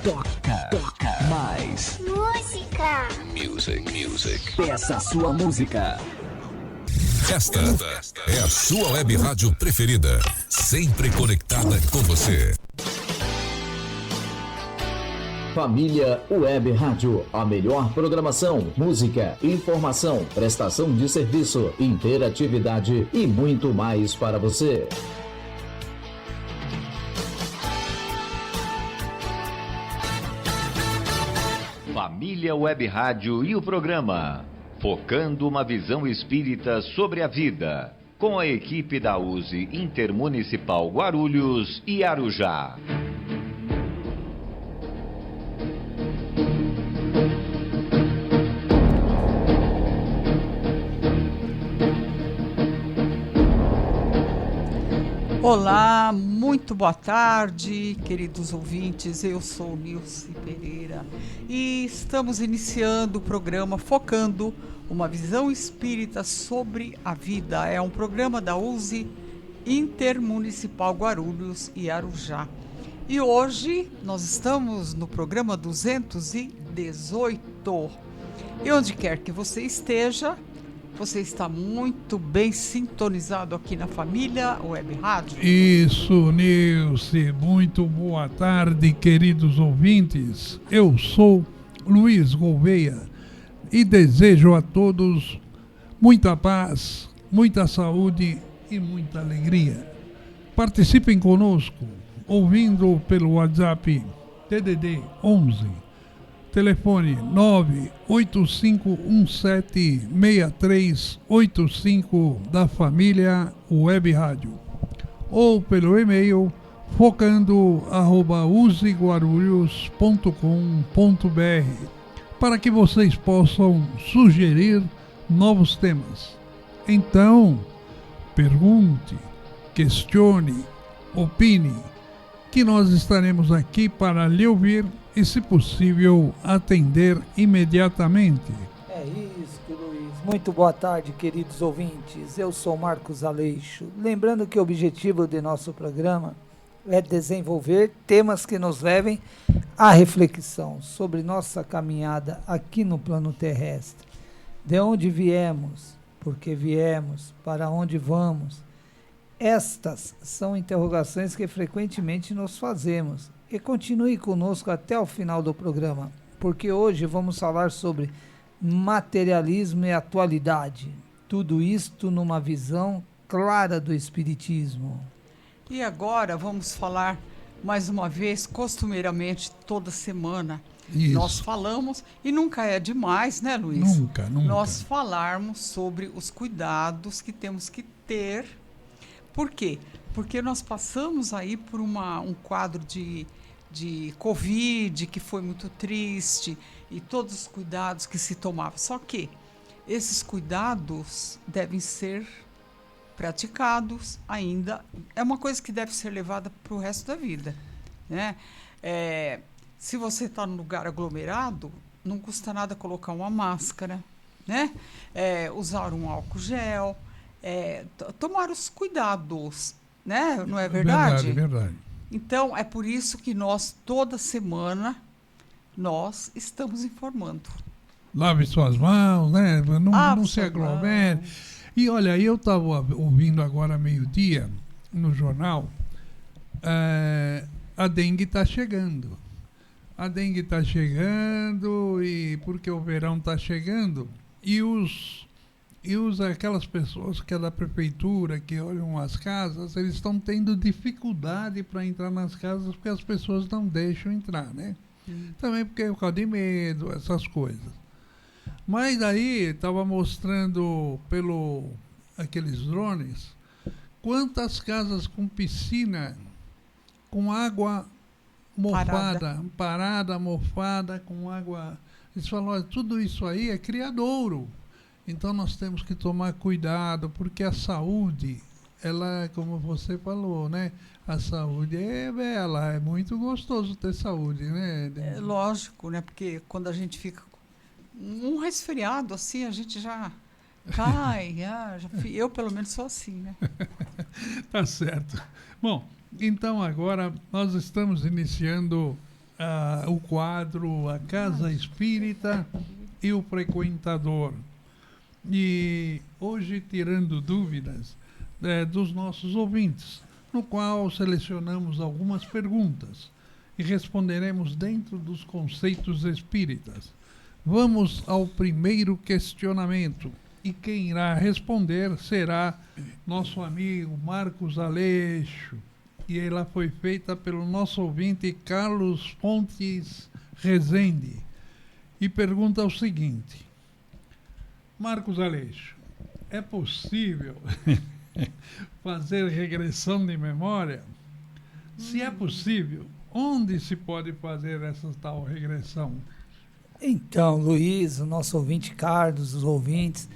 Toca mais. Música. Peça a sua música. Esta é a sua web rádio preferida, sempre conectada com você. Família Web Rádio, a melhor programação, música, informação, prestação de serviço, interatividade e muito mais para você. Família Web Rádio e o programa Focando uma Visão Espírita sobre a Vida, com a equipe da USE Intermunicipal Guarulhos e Arujá. Olá, muito boa tarde, queridos ouvintes. Eu sou Nilce Pereira e estamos iniciando o programa Focando uma Visão Espírita sobre a Vida. É um programa da USE Intermunicipal Guarulhos e Arujá. E hoje nós estamos no programa 218. E onde quer que você esteja, você está muito bem sintonizado aqui na Família Web Rádio. Isso, Nilce. Muito boa tarde, queridos ouvintes. Eu sou Luiz Gouveia e desejo a todos muita paz, muita saúde e muita alegria. Participem conosco, ouvindo pelo WhatsApp DDD 11. Telefone 985176385 da Família Web Rádio. Ou pelo e-mail focando@useguarulhos.com.br para que vocês possam sugerir novos temas. Então, pergunte, questione, opine, que nós estaremos aqui para lhe ouvir e, se possível, atender imediatamente. É isso, Luiz. Muito boa tarde, queridos ouvintes. Eu sou Marcos Aleixo. Lembrando que o objetivo de nosso programa é desenvolver temas que nos levem à reflexão sobre nossa caminhada aqui no plano terrestre. De onde viemos, por que viemos, para onde vamos. Estas são interrogações que frequentemente nos fazemos. E continue conosco até o final do programa, porque hoje vamos falar sobre materialismo e atualidade. Tudo isto numa visão clara do Espiritismo. E agora vamos falar mais uma vez, costumeiramente toda semana. Isso. Nós falamos, e nunca é demais, né, Luiz? Nunca. Nós falarmos sobre os cuidados que temos que ter. Por quê? Porque nós passamos aí por um quadro de Covid, que foi muito triste, e todos os cuidados que se tomavam. Só que esses cuidados devem ser praticados ainda. É uma coisa que deve ser levada para o resto da vida, né? Se você está num lugar aglomerado, não custa nada colocar uma máscara, né? Usar um álcool gel, tomar os cuidados, né? Não é verdade? Verdade. Então, é por isso que nós, toda semana, nós estamos informando. Lave suas mãos, né? Não se aglomere. E olha, eu estava ouvindo agora meio-dia, no jornal, a dengue está chegando. A dengue está chegando, e porque o verão está chegando, e aquelas pessoas que é da prefeitura, que olham as casas, eles estão tendo dificuldade para entrar nas casas porque as pessoas não deixam entrar, né? Também porque é por causa de medo, essas coisas. Mas aí estava mostrando aqueles drones quantas casas com piscina, com água parada, mofada, com água. Eles falam, olha, tudo isso aí é criadouro. Então nós temos que tomar cuidado, porque a saúde, ela, como você falou, né? A saúde é bela, é muito gostoso ter saúde, né? É lógico, né? Porque quando a gente fica um resfriado assim, a gente já cai. Eu pelo menos sou assim, né? Tá certo. Bom, então agora nós estamos iniciando o quadro A Casa Espírita e o Frequentador. E hoje tirando dúvidas dos nossos ouvintes, no qual selecionamos algumas perguntas e responderemos dentro dos conceitos espíritas. Vamos ao primeiro questionamento. E quem irá responder será nosso amigo Marcos Aleixo. E ela foi feita pelo nosso ouvinte Carlos Fontes Rezende. E pergunta o seguinte: Marcos Aleixo, é possível fazer regressão de memória? Se é possível, onde se pode fazer essa tal regressão? Então, Luiz, o nosso ouvinte Carlos, os ouvintes,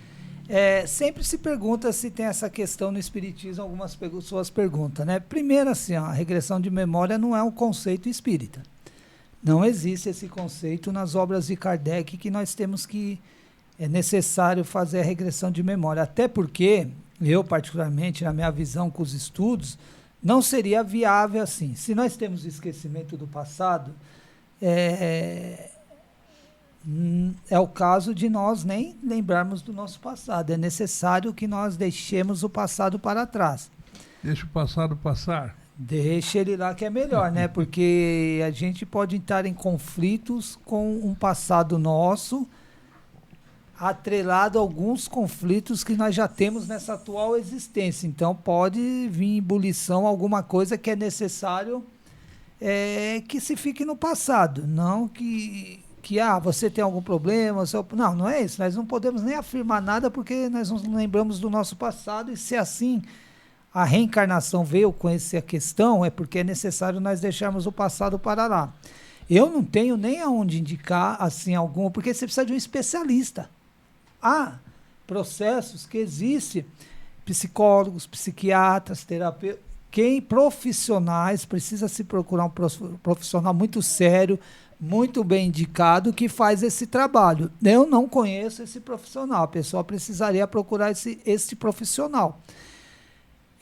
sempre se pergunta se tem essa questão no Espiritismo, algumas pessoas perguntam, né? Primeiro, assim, a regressão de memória não é um conceito espírita. Não existe esse conceito nas obras de Kardec que nós temos que... É necessário fazer a regressão de memória, até porque eu, particularmente, na minha visão com os estudos, não seria viável assim. Se nós temos esquecimento do passado, é o caso de nós nem lembrarmos do nosso passado. É necessário que nós deixemos o passado para trás. Deixa o passado passar. Deixa ele lá que é melhor, né? Porque a gente pode entrar em conflitos com um passado nosso, atrelado a alguns conflitos que nós já temos nessa atual existência. Então pode vir em ebulição alguma coisa que é necessário que se fique no passado. Não que você tem algum problema. Não é isso. Nós não podemos nem afirmar nada porque nós não lembramos do nosso passado. E se assim a reencarnação veio conhecer a questão, é porque é necessário nós deixarmos o passado para lá. Eu não tenho nem aonde indicar assim algum, porque você precisa de um especialista. Há processos que existem, psicólogos, psiquiatras, terapeutas, profissionais, precisa se procurar um profissional muito sério, muito bem indicado, que faz esse trabalho. Eu não conheço esse profissional, a pessoa precisaria procurar esse profissional.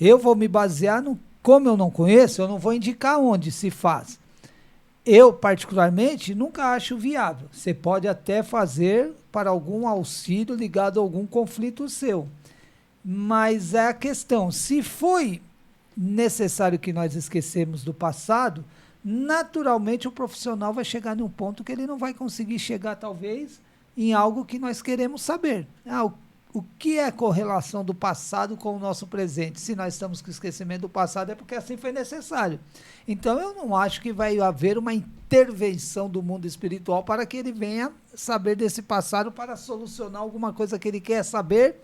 Eu vou me basear como eu não conheço, eu não vou indicar onde se faz. Eu, particularmente, nunca acho viável. Você pode até fazer para algum auxílio ligado a algum conflito seu. Mas é a questão, se foi necessário que nós esquecemos do passado, naturalmente o profissional vai chegar num ponto que ele não vai conseguir chegar, talvez, em algo que nós queremos saber. O que é a correlação do passado com o nosso presente? Se nós estamos com esquecimento do passado, é porque assim foi necessário. Então, eu não acho que vai haver uma intervenção do mundo espiritual para que ele venha saber desse passado para solucionar alguma coisa que ele quer saber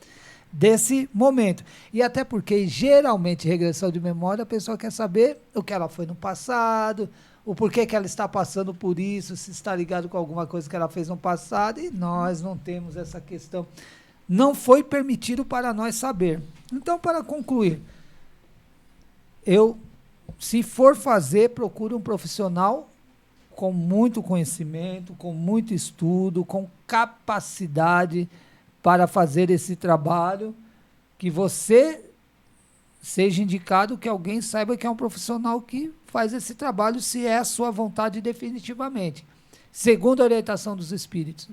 desse momento. E até porque, geralmente, regressão de memória, a pessoa quer saber o que ela foi no passado, o porquê que ela está passando por isso, se está ligado com alguma coisa que ela fez no passado, e nós não temos essa questão. Não foi permitido para nós saber. Então, para concluir, se for fazer, procure um profissional com muito conhecimento, com muito estudo, com capacidade para fazer esse trabalho, que você seja indicado, que alguém saiba que é um profissional que faz esse trabalho, se é a sua vontade definitivamente. Segundo a orientação dos espíritos,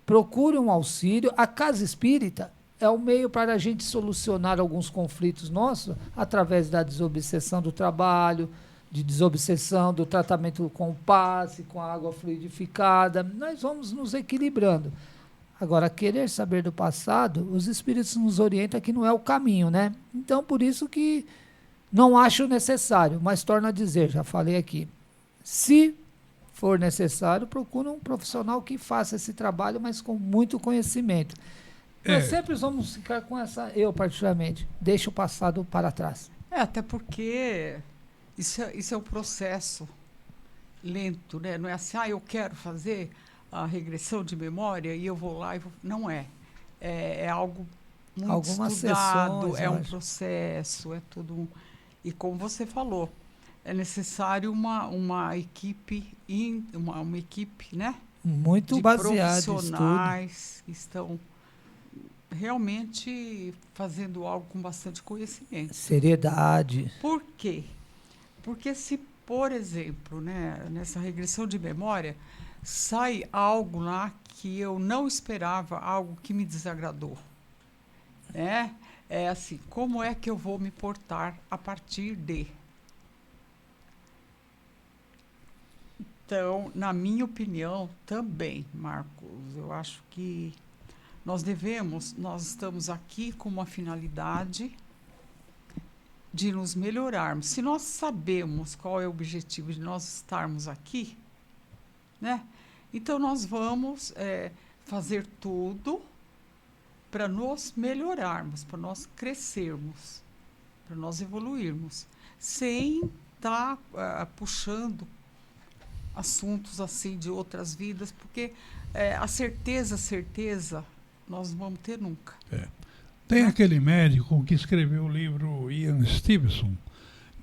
procure um auxílio. A casa espírita é o meio para a gente solucionar alguns conflitos nossos através da desobsessão do trabalho, de desobsessão do tratamento com o passe, com a água fluidificada. Nós vamos nos equilibrando. Agora, querer saber do passado, os espíritos nos orientam que não é o caminho, né? Então, por isso que não acho necessário, mas torno a dizer, já falei aqui, se for necessário, procure um profissional que faça esse trabalho, mas com muito conhecimento. Nós sempre vamos ficar com essa, eu particularmente, deixo o passado para trás. Até porque isso é um processo lento, né? Não é assim, eu quero fazer a regressão de memória e eu vou lá e vou... Não é. É algo muito Algumas estudado, sessões, é um processo, é tudo um... E como você falou, é necessário uma equipe, uma equipe, né? Muito de baseado em profissionais que estão realmente fazendo algo com bastante conhecimento. seriedade. Por quê? Porque se por exemplo, né, nessa regressão de memória, sai algo lá que eu não esperava, algo que me desagradou. É assim, como é que eu vou me portar a partir de? Então, na minha opinião, também, Marcos, eu acho que nós estamos aqui com uma finalidade de nos melhorarmos. Se nós sabemos qual é o objetivo de nós estarmos aqui, né? Então nós vamos fazer tudo para nos melhorarmos, para nós crescermos, para nós evoluirmos, sem estar puxando assuntos assim de outras vidas, porque a certeza nós não vamos ter nunca. Tem aquele médico que escreveu o livro Ian Stevenson,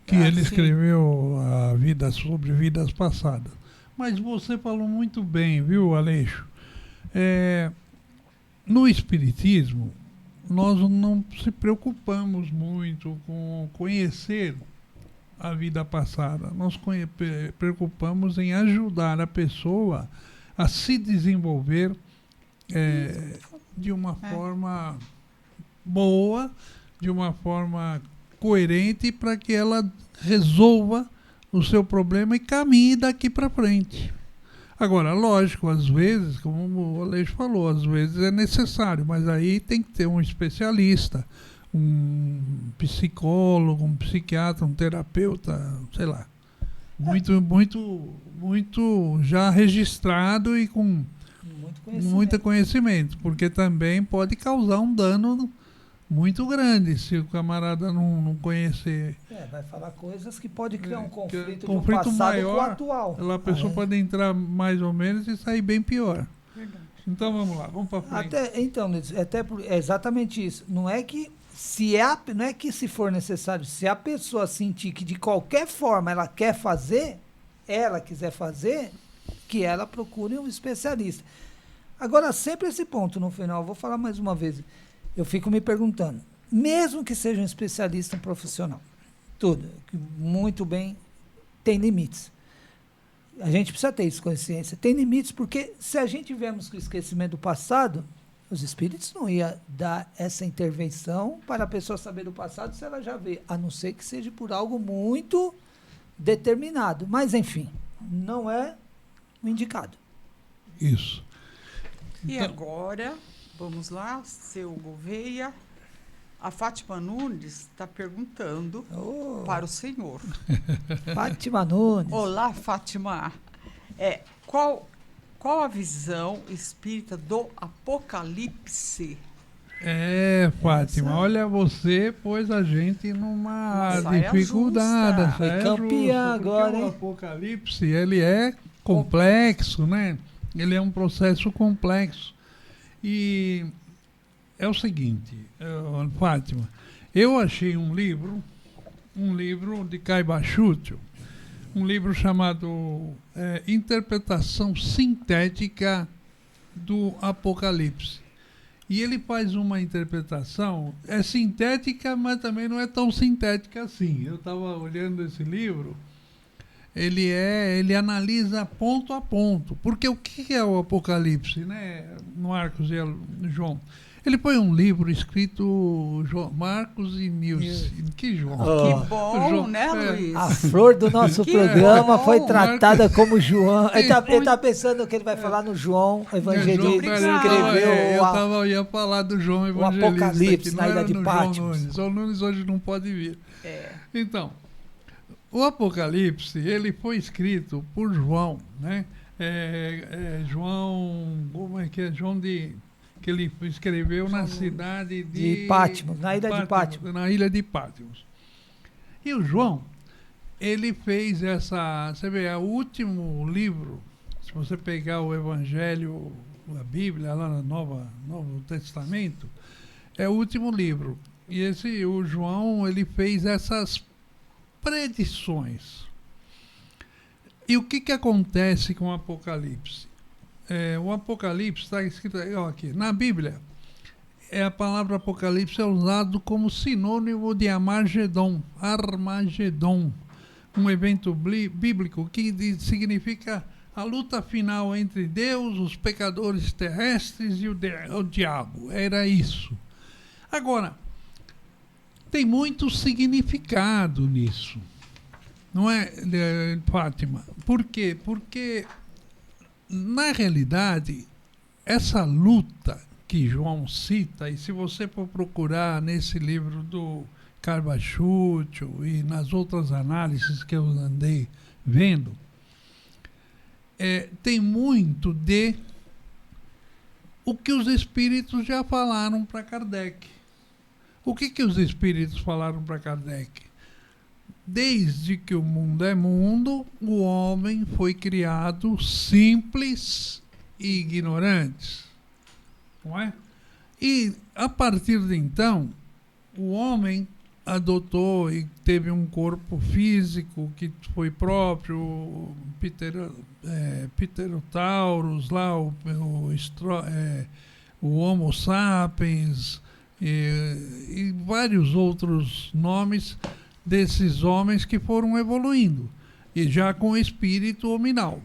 que ele escreveu a vida sobre vidas passadas. Mas você falou muito bem, viu, Aleixo? No Espiritismo, nós não se preocupamos muito com conhecer a vida passada. Nós preocupamos em ajudar a pessoa a se desenvolver de uma forma boa, de uma forma coerente, para que ela resolva o seu problema e caminhe daqui para frente. Agora, lógico, às vezes, como o Aleixo falou, às vezes é necessário, mas aí tem que ter um especialista, um psicólogo, um psiquiatra, um terapeuta, sei lá, muito já registrado e com muito conhecimento, porque também pode causar um dano muito grande se o camarada não conhecer. Vai falar coisas que pode criar um conflito do passado maior, com o atual. A pessoa pode entrar mais ou menos e sair bem pior. Verdade. Então vamos lá, vamos para frente. É exatamente isso. Não é que se for necessário, se a pessoa sentir que de qualquer forma ela quiser fazer, que ela procure um especialista. Agora, sempre esse ponto no final, eu vou falar mais uma vez. Eu fico me perguntando, mesmo que seja um especialista, um profissional, tudo, muito bem, tem limites. A gente precisa ter isso, consciência. Tem limites, porque se a gente tivermos com o esquecimento do passado, os espíritos não iam dar essa intervenção para a pessoa saber do passado se ela já vê, a não ser que seja por algo muito determinado. Mas, enfim, não é o indicado. Isso. E agora, vamos lá, seu Gouveia. A Fátima Nunes está perguntando para o senhor. Fátima Nunes. Olá, Fátima. Qual a visão espírita do Apocalipse? Fátima, olha, você pôs a gente numa dificuldade. Foi campeã agora, hein? O Apocalipse, ele é complexo, né? Ele é um processo complexo. E é o seguinte, Fátima, eu achei um livro de Caiba Chútil, um livro chamado Interpretação Sintética do Apocalipse. E ele faz uma interpretação, sintética, mas também não é tão sintética assim. Eu estava olhando esse livro, ele analisa ponto a ponto. Porque o que é o Apocalipse, né, Marcos e João? Ele põe um livro escrito Marcos e Nilce. Que João. Que bom, né, Luiz? A flor do nosso programa foi tratada como João. Ele está pensando que ele vai falar no João Evangelista. Eu ia falar do João Evangelista. O Apocalipse, na Ilha de Patmos. O João Nunes hoje não pode vir. Então, o Apocalipse, ele foi escrito por João, né? João, como é que é? João que ele escreveu na cidade de Patmos, na Ilha de Patmos. Na Ilha de Patmos. E o João, ele fez você vê, o último livro, se você pegar o Evangelho, a Bíblia, lá no Novo Testamento, é o último livro. E o João, ele fez essas predições. E o que acontece com o Apocalipse? O Apocalipse está escrito aqui. Na Bíblia, a palavra Apocalipse é usado como sinônimo de Armagedon, um evento bíblico que significa a luta final entre Deus, os pecadores terrestres e o diabo. Era isso. Agora, tem muito significado nisso. Não é, Fátima? Por quê? Porque, na realidade, essa luta que João cita, e se você for procurar nesse livro do Carbachúcio e nas outras análises que eu andei vendo, tem muito de o que os espíritos já falaram para Kardec. O que os espíritos falaram para Kardec? Desde que o mundo é mundo, o homem foi criado simples e ignorante. Não é? E, a partir de então, o homem adotou e teve um corpo físico que foi próprio, Pterotaurus, lá, o Homo sapiens, e vários outros nomes desses homens que foram evoluindo, e já com espírito hominal.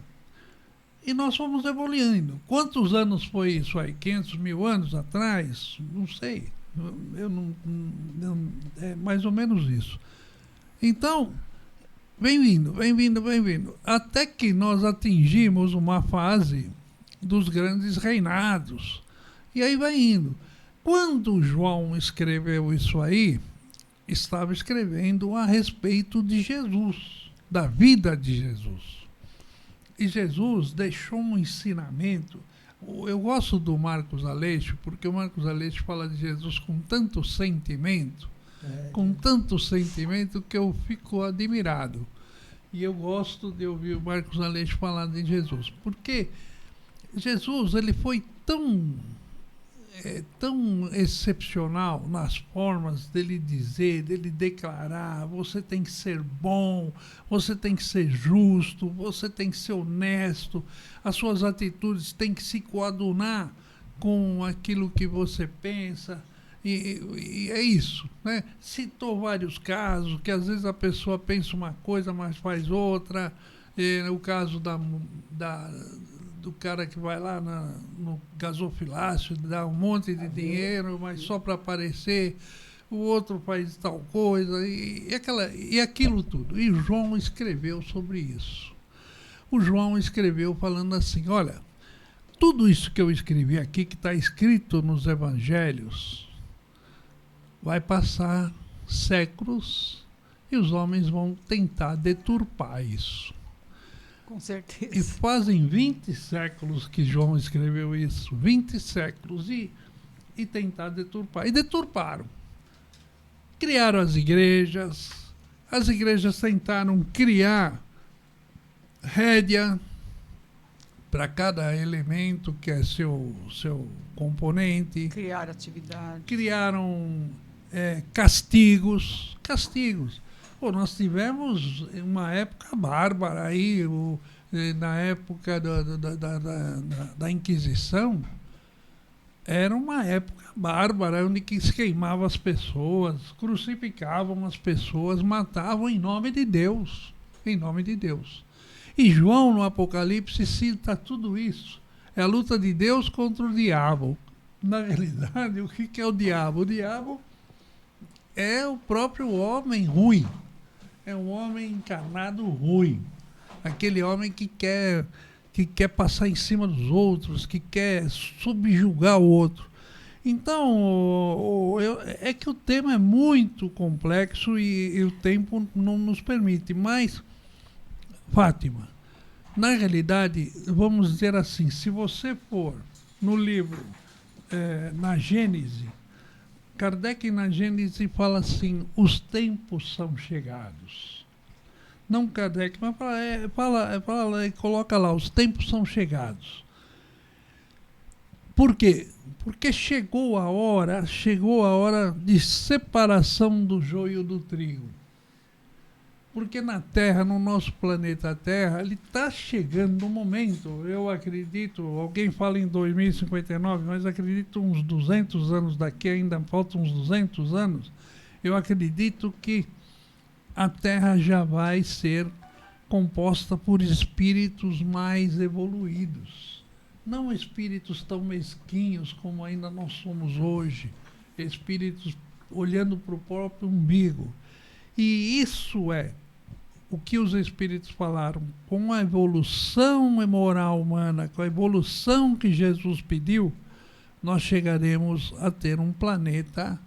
E nós fomos evoluindo. Quantos anos foi isso aí? 500 mil anos atrás? Não sei. É mais ou menos isso. Então, vem vindo. Até que nós atingimos uma fase dos grandes reinados. E aí vai indo. Quando João escreveu isso aí, estava escrevendo a respeito de Jesus, da vida de Jesus. E Jesus deixou um ensinamento. Eu gosto do Marcos Aleixo, porque o Marcos Aleixo fala de Jesus com tanto sentimento, que eu fico admirado. E eu gosto de ouvir o Marcos Aleixo falar de Jesus, porque Jesus, ele foi tão excepcional nas formas dele dizer, dele declarar: você tem que ser bom, você tem que ser justo, você tem que ser honesto, as suas atitudes têm que se coadunar com aquilo que você pensa, e é isso, né? Citou vários casos, que às vezes a pessoa pensa uma coisa, mas faz outra. O caso do cara que vai lá no gasofilácio, dá um monte de dinheiro, mas só para aparecer, o outro faz tal coisa, e aquilo tudo. E João escreveu sobre isso. O João escreveu falando assim: olha, tudo isso que eu escrevi aqui, que está escrito nos evangelhos, vai passar séculos e os homens vão tentar deturpar isso. Com certeza. E fazem 20 séculos que João escreveu isso, 20 séculos, e tentar deturpar. E deturparam. Criaram as igrejas tentaram criar rédea para cada elemento que é seu componente. Criar atividade. Criaram castigos. Pô, nós tivemos uma época bárbara aí, na época da Inquisição, era uma época bárbara, onde que se queimava as pessoas, crucificavam as pessoas, matavam em nome de Deus. Em nome de Deus. E João, no Apocalipse, cita tudo isso. É a luta de Deus contra o diabo. Na realidade, o que é o diabo? O diabo é o próprio homem ruim. É um homem encarnado ruim. Aquele homem que quer passar em cima dos outros, que quer subjugar o outro. Então, é que o tema é muito complexo e o tempo não nos permite. Mas, Fátima, na realidade, vamos dizer assim, se você for no livro, na Gênese, Kardec na Gênese fala assim: os tempos são chegados. Não Kardec, mas fala e coloca lá: os tempos são chegados. Por quê? Porque chegou a hora de separação do joio do trigo. Porque na Terra, no nosso planeta Terra, ele está chegando no momento, eu acredito, alguém fala em 2059, mas acredito uns 200 anos daqui, ainda faltam uns 200 anos, eu acredito que a Terra já vai ser composta por espíritos mais evoluídos. Não espíritos tão mesquinhos como ainda nós somos hoje. Espíritos olhando para o próprio umbigo. E isso é o que os espíritos falaram. Com a evolução moral humana, com a evolução que Jesus pediu, nós chegaremos a ter um planeta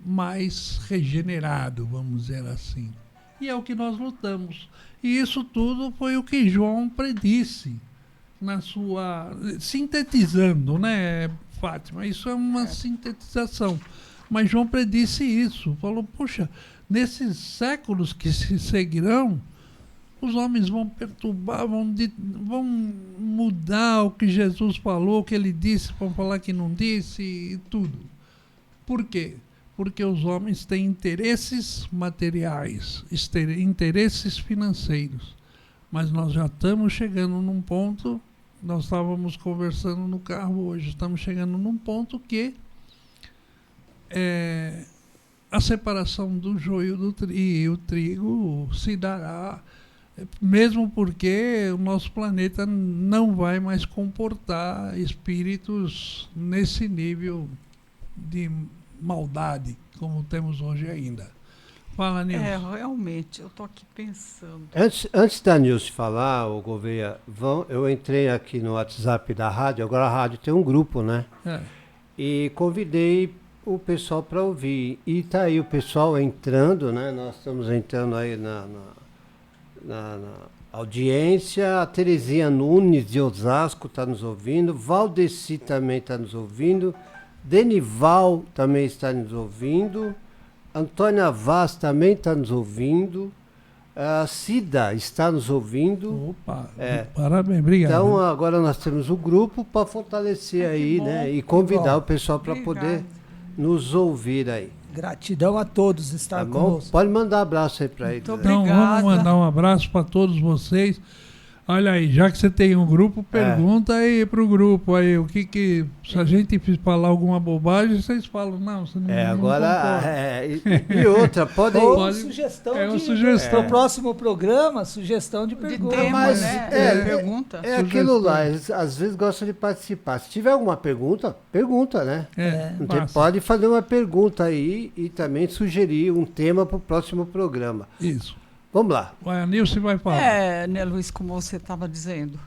mais regenerado, vamos dizer assim. E é o que nós lutamos. E isso tudo foi o que João predisse na sua... Sintetizando, né, Fátima? Isso é uma sintetização. Mas João predisse isso. Falou, puxa, nesses séculos que se seguirão, os homens vão perturbar, vão mudar o que Jesus falou, o que ele disse, vão falar que não disse e tudo. Por quê? Porque os homens têm interesses materiais, interesses financeiros. Mas nós já estamos chegando num ponto, nós estávamos conversando no carro hoje, estamos chegando num ponto que a separação do joio e o trigo se dará, mesmo porque o nosso planeta não vai mais comportar espíritos nesse nível de maldade, como temos hoje ainda. Fala, Nilson. Realmente, eu estou aqui pensando. Antes da Nilson falar, o Gouveia, eu entrei aqui no WhatsApp da rádio, agora a rádio tem um grupo, né? E convidei o pessoal para ouvir. E tá aí o pessoal entrando, né? Nós estamos entrando aí na audiência. A Terezinha Nunes de Osasco está nos ouvindo. Valdeci também está nos ouvindo. Denival também está nos ouvindo. Antônia Vaz também está nos ouvindo. A Cida está nos ouvindo. Opa, parabéns, obrigado. Então agora nós temos o grupo para fortalecer aí, bom, né? E convidar o pessoal para poder nos ouvir aí. Gratidão a todos estar conosco. Pode mandar um abraço aí para eles. Então vamos mandar um abraço para todos vocês. Olha aí, já que você tem um grupo, pergunta aí pro grupo aí, o que se a gente falar alguma bobagem, vocês falam, não, você não agora, e outra, podem... sugestão sugestão. No próximo programa, sugestão de pergunta. Mas, pergunta. Aquilo lá, eles, às vezes gostam de participar. Se tiver alguma pergunta, né? Você pode fazer uma pergunta aí e também sugerir um tema para o próximo programa. Isso. Vamos lá. A Nilce vai falar. Né, Luiz, como você estava dizendo.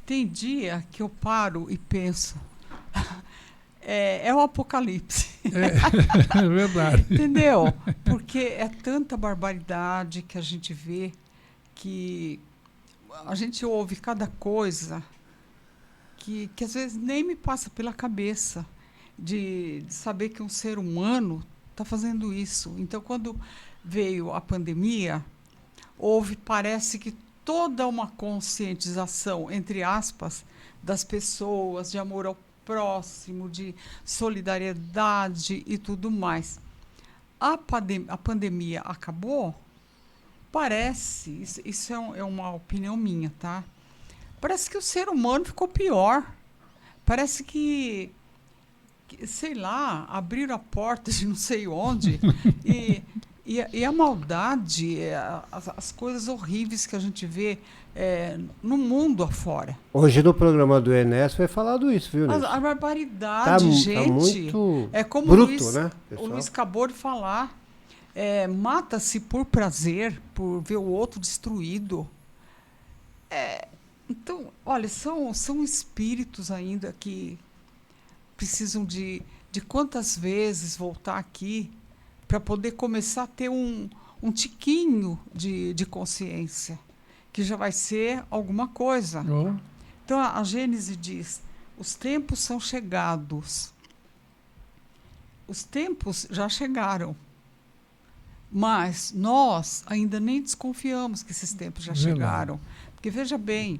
Tem dia que eu paro e penso. É o apocalipse. É verdade. Entendeu? Porque é tanta barbaridade que a gente vê, que a gente ouve cada coisa que às vezes nem me passa pela cabeça de saber que um ser humano está fazendo isso. Então, quando veio a pandemia, parece que toda uma conscientização, entre aspas, das pessoas, de amor ao próximo, de solidariedade e tudo mais. A pandemia acabou? Parece, isso é uma opinião minha, tá? Parece que o ser humano ficou pior. Parece que sei lá, abriram a porta de não sei onde e a maldade, as coisas horríveis que a gente vê no mundo afora. Hoje no programa do Enes foi falado isso, viu, Nilson? A barbaridade, gente. Tá muito é como bruto, né, o Luiz acabou de falar. Mata-se por prazer, por ver o outro destruído. Então, olha, são espíritos ainda que precisam de quantas vezes voltar aqui para poder começar a ter um tiquinho de consciência, que já vai ser alguma coisa. Então, a Gênese diz, os tempos são chegados. Os tempos já chegaram, mas nós ainda nem desconfiamos que esses tempos já chegaram. Porque, veja bem,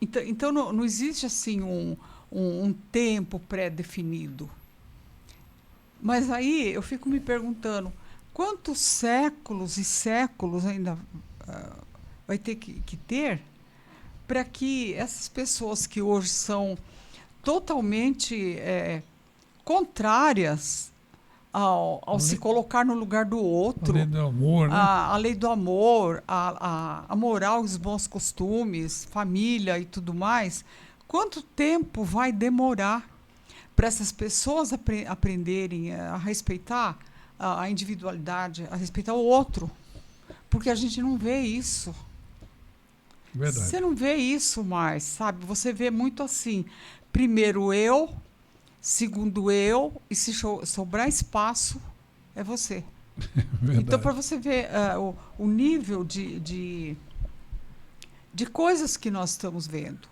então não existe assim um tempo pré-definido. Mas aí eu fico me perguntando, quantos séculos e séculos ainda vai ter que ter para que essas pessoas que hoje são totalmente contrárias ao se colocar no lugar do outro. A lei do amor, né? A lei do amor, a moral, os bons costumes, família e tudo mais. Quanto tempo vai demorar para essas pessoas aprenderem a respeitar a individualidade, a respeitar o outro? Porque a gente não vê isso. Verdade. Você não vê isso mais, sabe? Você vê muito assim, primeiro eu, segundo eu, e se sobrar espaço, é você. Então, para você ver o nível de coisas que nós estamos vendo.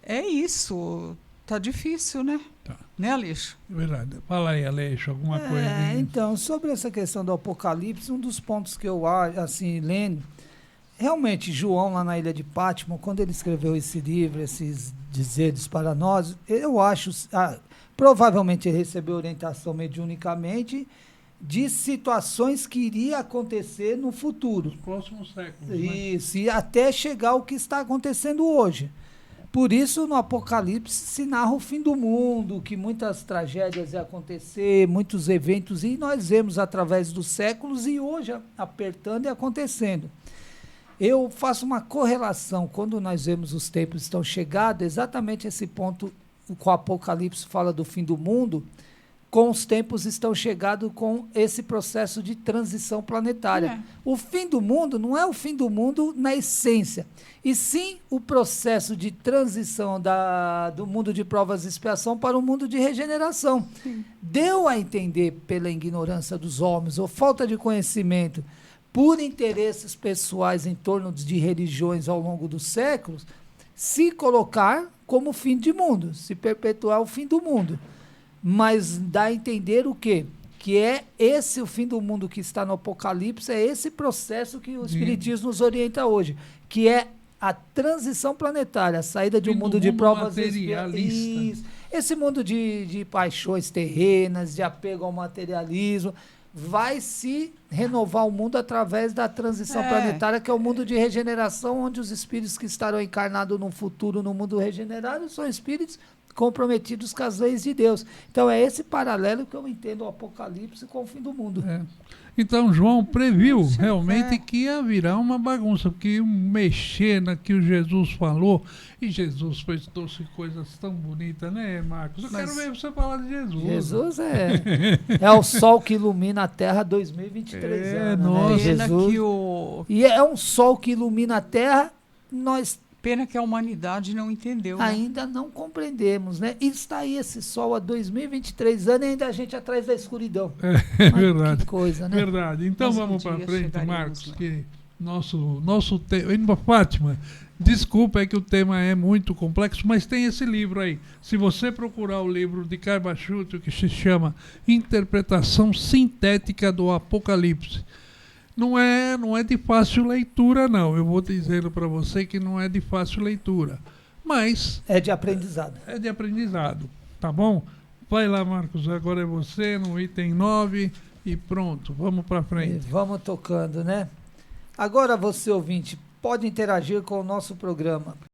É isso. Tá difícil, né? Tá. Né, Aleixo? Verdade. Fala aí, Aleixo, alguma coisa aí? Então, sobre essa questão do Apocalipse, um dos pontos que eu acho, assim, lendo, realmente, João, lá na ilha de Patmos, quando ele escreveu esse livro, esses dizeres para nós, eu acho, provavelmente ele recebeu orientação mediunicamente de situações que iria acontecer no futuro. Nos próximos séculos. Isso, e até chegar ao que está acontecendo hoje. Por isso, no Apocalipse se narra o fim do mundo, que muitas tragédias iam acontecer, muitos eventos, e nós vemos através dos séculos e hoje apertando e acontecendo. Eu faço uma correlação, quando nós vemos os tempos estão chegados, exatamente esse ponto com o Apocalipse fala do fim do mundo, com os tempos estão chegados com esse processo de transição planetária. O fim do mundo não é o fim do mundo na essência, e sim o processo de transição do mundo de provas e expiação para o mundo de regeneração. Sim. Deu a entender, pela ignorância dos homens, ou falta de conhecimento, por interesses pessoais em torno de religiões ao longo dos séculos, se colocar como fim de mundo, se perpetuar o fim do mundo. Mas dá a entender o quê? Que é esse o fim do mundo que está no Apocalipse, é esse processo que o Espiritismo nos orienta hoje, que é a transição planetária, a saída de um mundo de provas materialista. Esse mundo de paixões terrenas, de apego ao materialismo, vai se renovar o mundo através da transição planetária, que é o mundo de regeneração, onde os espíritos que estarão encarnados no futuro, no mundo regenerado, são espíritos comprometidos com as leis de Deus. Então é esse paralelo que eu entendo o Apocalipse com o fim do mundo. Então João previu realmente que ia virar uma bagunça, porque mexer naquilo que Jesus falou, e Jesus trouxe coisas tão bonitas, né, Marcos? Eu quero ver você falar de Jesus. Jesus é o sol que ilumina a Terra 2023 anos. Nossa. Né? Jesus, e é um sol que ilumina a Terra, Pena que a humanidade não entendeu. Ainda não compreendemos, né? E está aí esse sol há 2023 anos e ainda a gente atrás da escuridão. Verdade. Que coisa, né? Verdade. Então vamos para frente, Marcos, que nosso tema... Fátima, desculpa, é que o tema é muito complexo, mas tem esse livro aí. Se você procurar o livro de Kai Bachut, que se chama Interpretação Sintética do Apocalipse, não é de fácil leitura, não. Eu vou dizendo para você que não é de fácil leitura. Mas... é de aprendizado. É de aprendizado, tá bom? Vai lá, Marcos, agora é você, no item 9, e pronto, vamos para frente. E vamos tocando, né? Agora você, ouvinte, pode interagir com o nosso programa.